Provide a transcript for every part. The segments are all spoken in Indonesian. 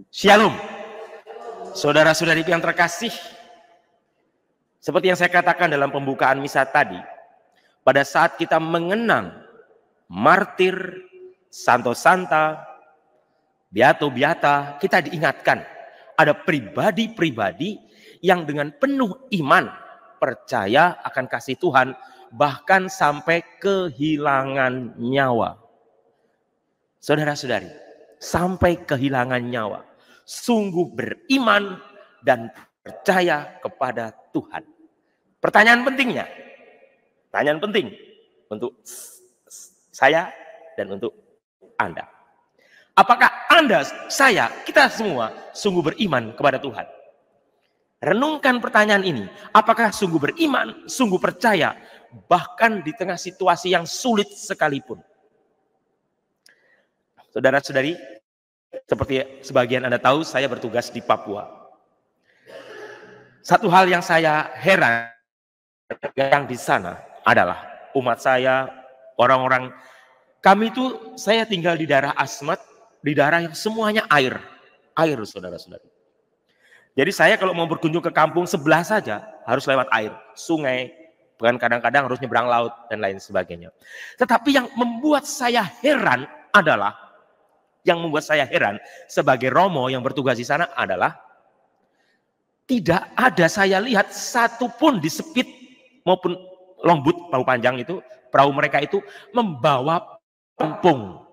Shalom. Saudara-saudariku yang terkasih, seperti yang saya katakan dalam pembukaan misa tadi, pada saat kita mengenang martir, santo santa, beato beata, kita diingatkan ada pribadi-pribadi yang dengan penuh iman percaya akan kasih Tuhan, bahkan sampai kehilangan nyawa. Saudara-saudari, sampai kehilangan nyawa, sungguh beriman dan percaya kepada Tuhan. Pertanyaan penting untuk saya dan untuk Anda. Apakah Anda, saya, kita semua sungguh beriman kepada Tuhan? Renungkan pertanyaan ini. Apakah sungguh beriman, sungguh percaya, bahkan di tengah situasi yang sulit sekalipun? Saudara-saudari, seperti sebagian Anda tahu, saya bertugas di Papua. Satu hal yang saya heran yang di sana adalah umat saya, orang-orang, kami itu, saya tinggal di daerah Asmat, di daerah yang semuanya air, saudara-saudari. Jadi saya kalau mau berkunjung ke kampung sebelah saja harus lewat air, sungai, bahkan kadang-kadang harus nyebrang laut dan lain sebagainya. Tetapi yang membuat saya heran sebagai romo yang bertugas di sana adalah tidak ada saya lihat satupun di Sepit maupun Longbut, perahu panjang itu, perahu mereka itu membawa pelampung.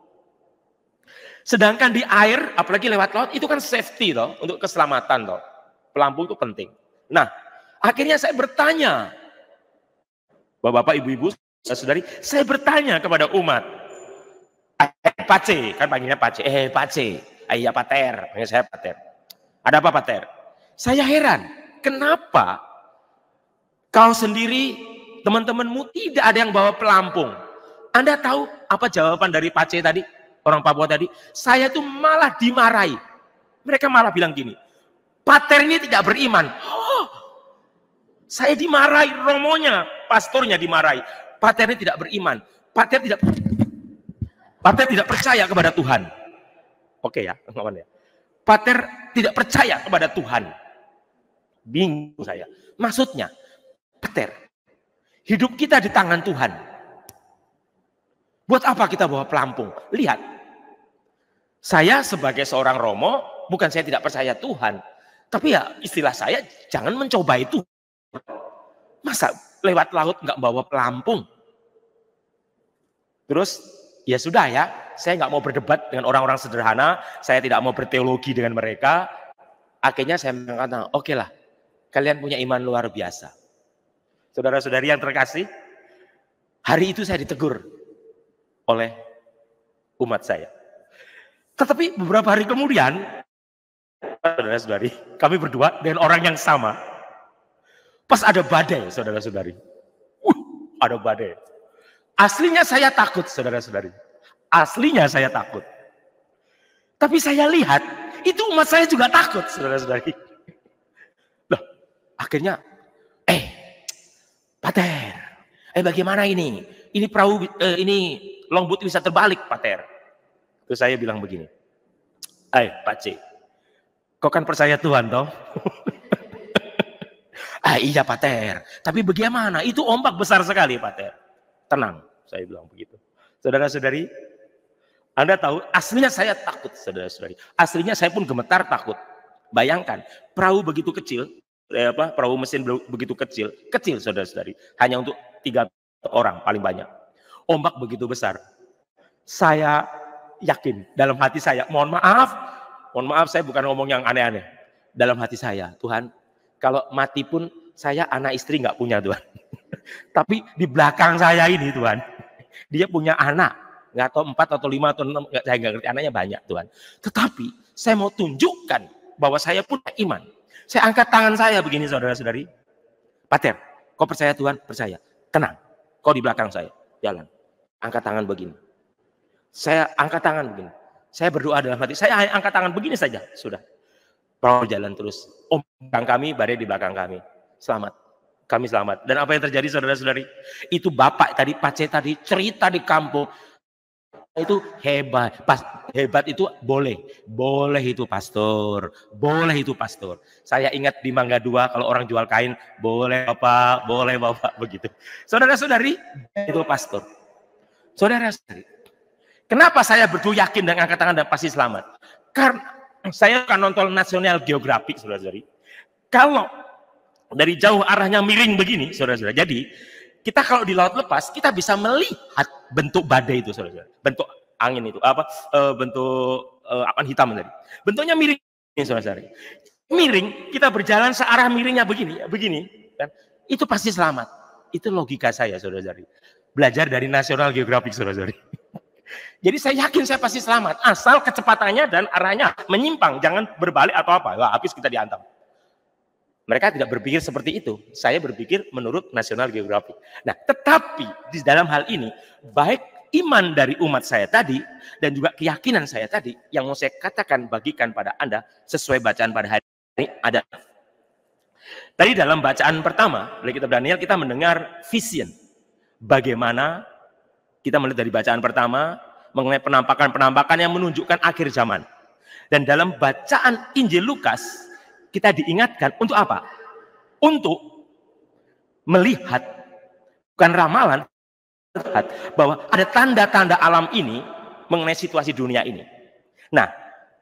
Sedangkan di air, apalagi lewat laut, itu kan safety toh, untuk keselamatan toh. Pelampung itu penting. Nah, akhirnya saya bertanya, Bapak-bapak, ibu-ibu, saudari, saya bertanya kepada umat, Pace, kan panggilnya Pace, Pace, iya Pater, panggil saya Pater. Ada apa Pater? Saya heran, kenapa kau sendiri, teman-temanmu tidak ada yang bawa pelampung? Anda tahu apa jawaban dari Pace tadi? Orang Papua tadi, saya tuh malah dimarahi. Mereka malah bilang gini, Pater ini tidak beriman. Oh, saya dimarahi, romonya, pastornya dimarahi. Pater ini tidak beriman. Pater tidak percaya kepada Tuhan. Oke ya, ngomong ya. Pater tidak percaya kepada Tuhan. Bingung saya. Maksudnya, Pater, hidup kita di tangan Tuhan. Buat apa kita bawa pelampung? Lihat. Saya sebagai seorang romo, bukan saya tidak percaya Tuhan. Tapi ya istilah saya, jangan mencoba itu. Masa lewat laut nggak bawa pelampung? Terus, ya sudah ya, saya nggak mau berdebat dengan orang-orang sederhana, saya tidak mau berteologi dengan mereka. Akhirnya saya mengatakan, oke lah, kalian punya iman luar biasa. Saudara-saudari yang terkasih, hari itu saya ditegur oleh umat saya. Tetapi beberapa hari kemudian, saudara-saudari, kami berdua dengan orang yang sama. Pas ada badai, saudara-saudari. Ada badai. Aslinya saya takut, saudara-saudari. Aslinya saya takut. Tapi saya lihat, itu umat saya juga takut, saudara-saudari. Loh, akhirnya, Pater, bagaimana ini? Ini perahu, ini Longbut bisa terbalik, Pater. Terus saya bilang begini, Pace, kau kan percaya Tuhan toh? Iya Pater, tapi bagaimana? Itu ombak besar sekali Pater. Tenang, saya bilang begitu. Saudara-saudari, Anda tahu, aslinya saya takut, saudara-saudari. Aslinya saya pun gemetar takut. Bayangkan, perahu begitu kecil, perahu mesin begitu kecil saudara-saudari. Hanya untuk 3 orang paling banyak. Ombak begitu besar. Saya yakin dalam hati saya, mohon maaf saya bukan ngomong yang aneh-aneh. Dalam hati saya, Tuhan, kalau mati pun saya anak istri nggak punya Tuhan. Tapi di belakang saya ini Tuhan, dia punya anak, nggak tahu 4 atau 5 atau 6, saya nggak ngerti, anaknya banyak Tuhan. Tetapi saya mau tunjukkan bahwa saya punya iman. Saya angkat tangan saya begini saudara-saudari. Pater, kau percaya Tuhan? Percaya. Tenang, kau di belakang saya, jalan. Angkat tangan begini. Saya angkat tangan begini. Saya berdoa dalam hati. Saya angkat tangan begini saja. Sudah. Perahu jalan terus. Belakang kami, badai di belakang kami. Selamat. Kami selamat. Dan apa yang terjadi saudara-saudari? Itu bapak tadi, Pace tadi, cerita di kampung. itu hebat. Hebat itu boleh itu pastor, boleh itu pastor. Saya ingat di Mangga 2 kalau orang jual kain, boleh bapak begitu. Saudara-saudari, itu pastor. Saudara-saudari, kenapa saya betul yakin dan angkat tangan dan pasti selamat? Karena saya kan nonton National Geographic, saudara-saudari. Kalau dari jauh arahnya miring begini, saudara-saudara. Jadi kita kalau di laut lepas, kita bisa melihat bentuk badai itu, saudara-saudara. Bentuk angin itu, bentuk awan hitam tadi. Bentuknya miring, saudara-saudari. Miring, kita berjalan searah miringnya begini, kan? Itu pasti selamat. Itu logika saya, saudara-saudari. Belajar dari National Geographic, saudara-saudari. Jadi saya yakin saya pasti selamat, asal kecepatannya dan arahnya menyimpang, jangan berbalik atau apa. Wah, habis kita dihantam. Mereka tidak berpikir seperti itu. Saya berpikir menurut National Geographic. Nah, tetapi di dalam hal ini, baik iman dari umat saya tadi dan juga keyakinan saya tadi yang mau saya katakan bagikan pada Anda sesuai bacaan pada hari ini ada. Tadi dalam bacaan pertama dari kitab Daniel kita mendengar vision. Bagaimana kita melihat dari bacaan pertama mengenai penampakan-penampakan yang menunjukkan akhir zaman. Dan dalam bacaan Injil Lukas kita diingatkan untuk apa? Untuk melihat, bukan ramalan, bahwa ada tanda-tanda alam ini mengenai situasi dunia ini. Nah,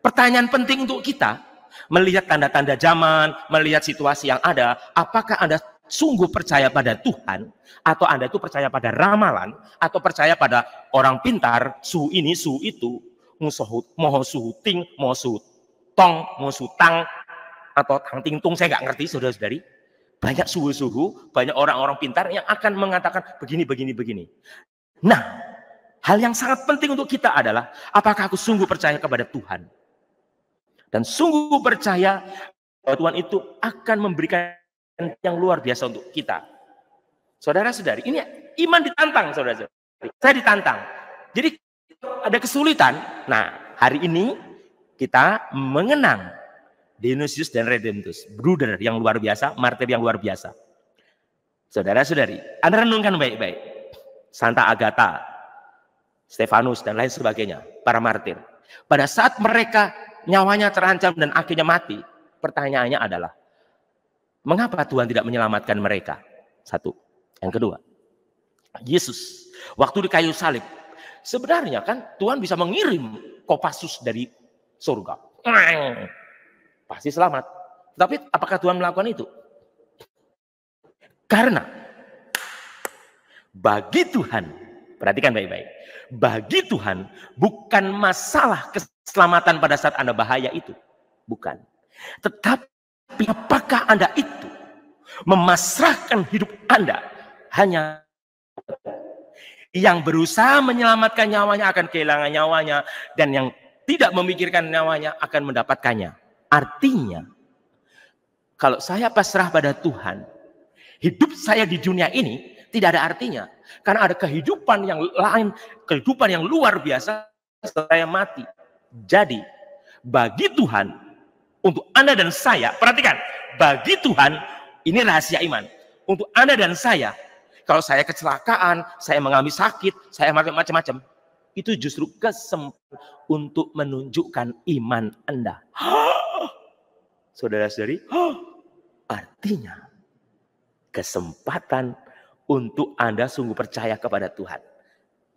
pertanyaan penting untuk kita, melihat tanda-tanda zaman, melihat situasi yang ada, apakah Anda sungguh percaya pada Tuhan, atau Anda itu percaya pada ramalan, atau percaya pada orang pintar, suhu ini, suhu itu, moho suhu ting, moho suhu tong, moho suhu tang, atau tang ting tung, saya nggak ngerti, saudara-saudari. Banyak suhu-suhu, banyak orang-orang pintar yang akan mengatakan begini. Nah, hal yang sangat penting untuk kita adalah, apakah aku sungguh percaya kepada Tuhan? Dan sungguh percaya bahwa Tuhan itu akan memberikan yang luar biasa untuk kita. Saudara-saudari, ini iman ditantang, saudara-saudari. Saya ditantang. Jadi ada kesulitan. Nah, hari ini kita mengenang Dionysius dan Redemptus, bruder yang luar biasa, martir yang luar biasa. Saudara-saudari, Anda renungkan baik-baik. Santa Agatha, Stefanus, dan lain sebagainya, para martir. Pada saat mereka nyawanya terancam dan akhirnya mati, pertanyaannya adalah, mengapa Tuhan tidak menyelamatkan mereka? Satu. Yang kedua, Yesus, waktu di kayu salib, sebenarnya kan Tuhan bisa mengirim Kopassus dari surga. Pasti selamat. Tapi apakah Tuhan melakukan itu? Karena bagi Tuhan, perhatikan baik-baik, bagi Tuhan bukan masalah keselamatan pada saat Anda bahaya itu. Bukan. Tetapi apakah Anda itu memasrahkan hidup Anda hanya yang berusaha menyelamatkan nyawanya akan kehilangan nyawanya, dan yang tidak memikirkan nyawanya akan mendapatkannya. Artinya, kalau saya pasrah pada Tuhan, hidup saya di dunia ini tidak ada artinya. Karena ada kehidupan yang lain, kehidupan yang luar biasa setelah saya mati. Jadi, bagi Tuhan, untuk Anda dan saya, perhatikan, bagi Tuhan, ini rahasia iman. Untuk Anda dan saya, kalau saya kecelakaan, saya mengalami sakit, saya macam-macam, itu justru kesempatan untuk menunjukkan iman Anda. Saudara-saudari, artinya kesempatan untuk Anda sungguh percaya kepada Tuhan.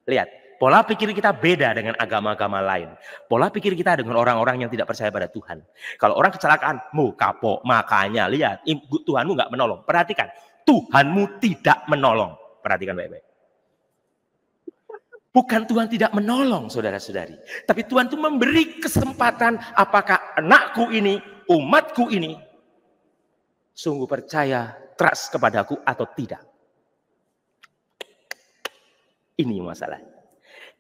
Lihat, pola pikir kita beda dengan agama-agama lain. Pola pikir kita dengan orang-orang yang tidak percaya pada Tuhan. Kalau orang kecelakaan, mu kapok, makanya lihat, Tuhanmu nggak menolong. Perhatikan, Tuhanmu tidak menolong. Perhatikan baik-baik. Bukan Tuhan tidak menolong, saudara-saudari. Tapi Tuhan itu memberi kesempatan, apakah anakku ini, umatku ini, sungguh percaya, trust kepadaku atau tidak. Ini masalahnya.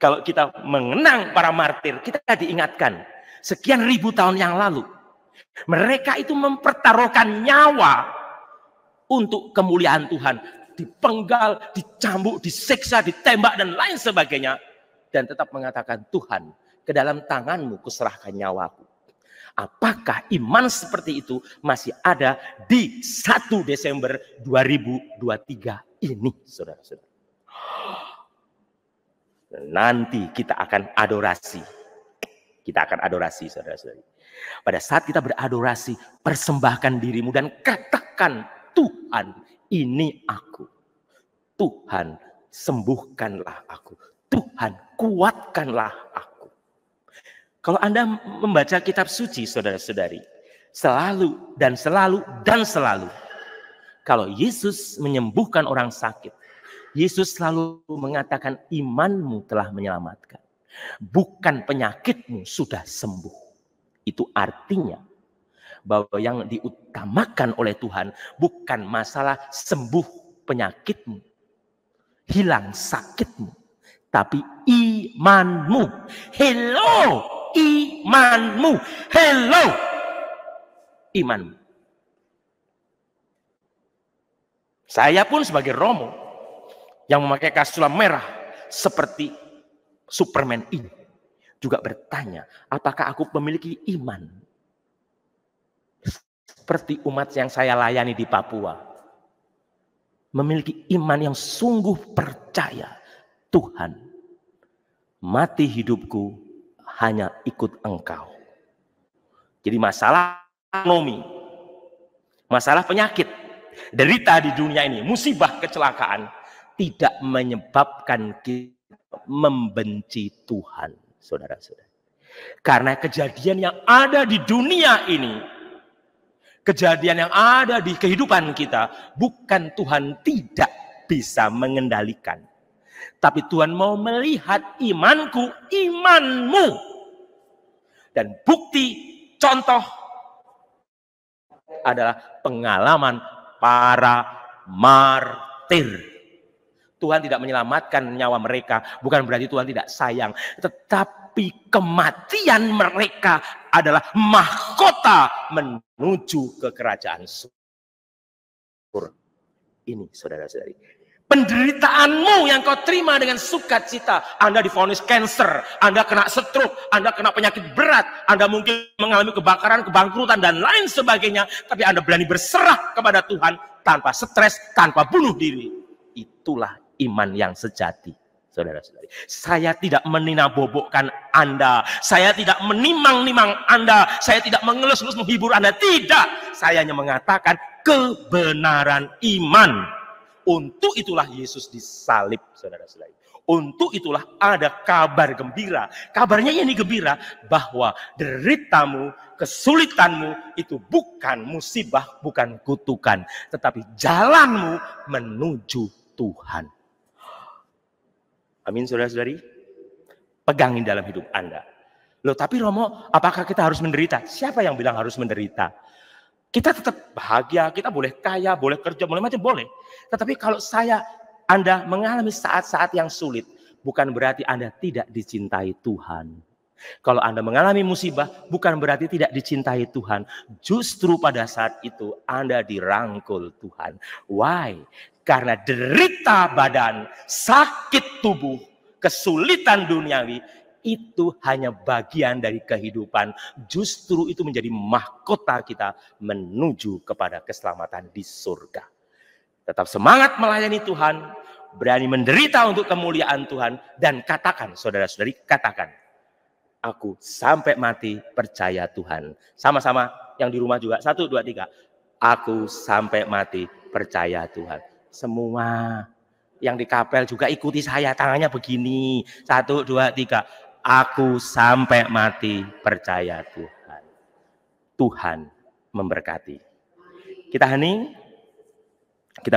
Kalau kita mengenang para martir, kita diingatkan, sekian ribu tahun yang lalu, mereka itu mempertaruhkan nyawa untuk kemuliaan Tuhan. Dipenggal, dicambuk, disiksa, ditembak, dan lain sebagainya. Dan tetap mengatakan, Tuhan, ke dalam tanganmu kuserahkan nyawaku. Apakah iman seperti itu masih ada di 1 Desember 2023 ini, saudara-saudara? nanti kita akan adorasi. Kita akan adorasi, saudara-saudari. Pada saat kita beradorasi, persembahkan dirimu dan katakan, Tuhan, ini aku. Tuhan, sembuhkanlah aku. Tuhan, kuatkanlah aku. Kalau Anda membaca kitab suci, saudara-saudari, selalu dan selalu dan selalu, kalau Yesus menyembuhkan orang sakit, Yesus selalu mengatakan imanmu telah menyelamatkan. Bukan penyakitmu sudah sembuh. Itu artinya bahwa yang diutamakan oleh Tuhan bukan masalah sembuh penyakitmu, hilang sakitmu, tapi imanmu. Hello, imanmu. Hello, imanmu. Saya pun sebagai Romo yang memakai kasulah merah seperti Superman ini juga bertanya, apakah aku memiliki iman seperti umat yang saya layani di Papua, memiliki iman yang sungguh percaya, Tuhan, mati hidupku hanya ikut Engkau. Jadi masalah ekonomi, masalah penyakit, derita di dunia ini, musibah, kecelakaan tidak menyebabkan kita membenci Tuhan, saudara-saudara. Karena kejadian yang ada di dunia ini, kejadian yang ada di kehidupan kita, bukan Tuhan tidak bisa mengendalikan. Tapi Tuhan mau melihat imanku, imanmu. Dan bukti, contoh adalah pengalaman para martir. Tuhan tidak menyelamatkan nyawa mereka, bukan berarti Tuhan tidak sayang. Tetapi kematian mereka adalah mahkota menuju ke kerajaan surga. Ini saudara-saudari. Penderitaanmu yang kau terima dengan sukacita. Anda divonis kanker, Anda kena stroke, Anda kena penyakit berat, Anda mungkin mengalami kebakaran, kebangkrutan, dan lain sebagainya. Tapi Anda berani berserah kepada Tuhan tanpa stres, tanpa bunuh diri. Itulah iman yang sejati, saudara-saudari. Saya tidak meninabobokkan Anda, saya tidak menimang-nimang Anda, saya tidak mengelus-elus menghibur Anda, tidak. Saya hanya mengatakan kebenaran iman. Untuk itulah Yesus disalib, saudara-saudari. Untuk itulah ada kabar gembira. Kabarnya ini gembira bahwa deritamu, kesulitanmu itu bukan musibah, bukan kutukan, tetapi jalanmu menuju Tuhan. Amin, saudara-saudari. Pegangin dalam hidup Anda. Loh, tapi Romo, apakah kita harus menderita? Siapa yang bilang harus menderita? Kita tetap bahagia, kita boleh kaya, boleh kerja, boleh macam, boleh. Tetapi kalau Anda mengalami saat-saat yang sulit, bukan berarti Anda tidak dicintai Tuhan. Kalau Anda mengalami musibah, bukan berarti tidak dicintai Tuhan. Justru pada saat itu Anda dirangkul Tuhan. Why? Karena derita badan, sakit tubuh, kesulitan duniawi, itu hanya bagian dari kehidupan. Justru itu menjadi mahkota kita menuju kepada keselamatan di surga. Tetap semangat melayani Tuhan, berani menderita untuk kemuliaan Tuhan, dan katakan, saudara-saudari, katakan, aku sampai mati percaya Tuhan. Sama-sama yang di rumah juga, 1, 2, 3. Aku sampai mati percaya Tuhan. Semua yang di kapel juga ikuti saya, tangannya begini, 1, 2, 3. Aku sampai mati percaya Tuhan. Tuhan memberkati. Kita hening, kita